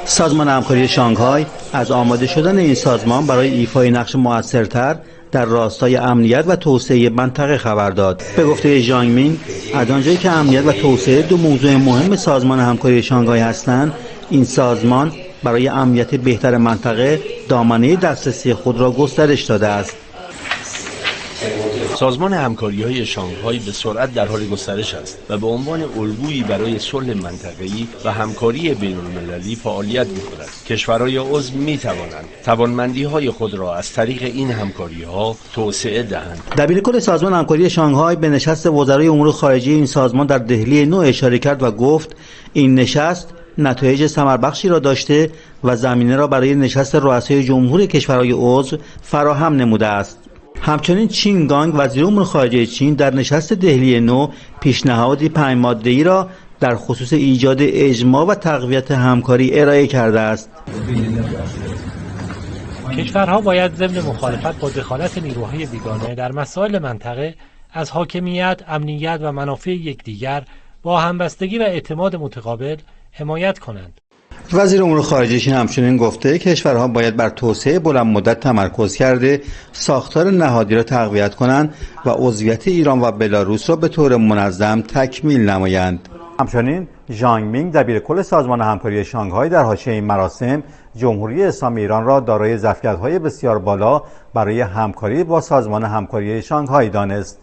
سازمان همکاری شانگهای از آماده شدن این سازمان برای ایفای نقش موثرتر در راستای امنیت و توسعه منطقه خبر داد. به گفته ژانگ مینگ، از آنجایی که امنیت و توسعه دو موضوع مهم سازمان همکاری شانگهای هستند، این سازمان برای امنیت بهتر منطقه دامنه دسترسی خود را گسترش داده است. سازمان همکاری‌های شانگهای به سرعت در حال گسترش است و به عنوان الگویی برای صلح منطقه‌ای و همکاری بین‌المللی فعالیت می‌کند. کشورهای عضو می‌توانند توانمندی‌های خود را از طریق این همکاری‌ها توسعه دهند. دبیرکل سازمان همکاری شانگهای به نشست وزرای امور خارجه این سازمان در دهلی نو اشاره کرد و گفت این نشست نتایج ثمربخشی را داشته و زمینه را برای نشست رؤسای جمهور کشورهای عضو فراهم نموده است. همچنین چین گانگ وزیر امور خارجه چین در نشست دهلی نو پیشنهادی 5 ماده‌ای را در خصوص ایجاد اجماع و تقویت همکاری ارائه کرده است. کشورها باید ضمن مخالفت با دخالت نیروهای بیگانه در مسائل منطقه از حاکمیت، امنیت و منافع یکدیگر با همبستگی و اعتماد متقابل حمایت کنند. وزیر امور خارجه چین همچنین گفته کشورها باید بر توسعه بلند مدت تمرکز کرده ساختار نهادی را تقویت کنند و عضویت ایران و بلاروس را به طور منظم تکمیل نمایند. همچنین ژانگ مینگ دبیرکل سازمان همکاری شانگهای در حاشیه این مراسم جمهوری اسلامی ایران را دارای ظرفیت‌های بسیار بالا برای همکاری با سازمان همکاری شانگهای دانست.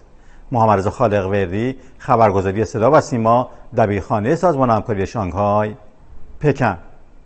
محمد رضا خالق‌وردی، خبرگزاری صدا و سیما، دبیرخانه سازمان همکاری شانگهای، پکن.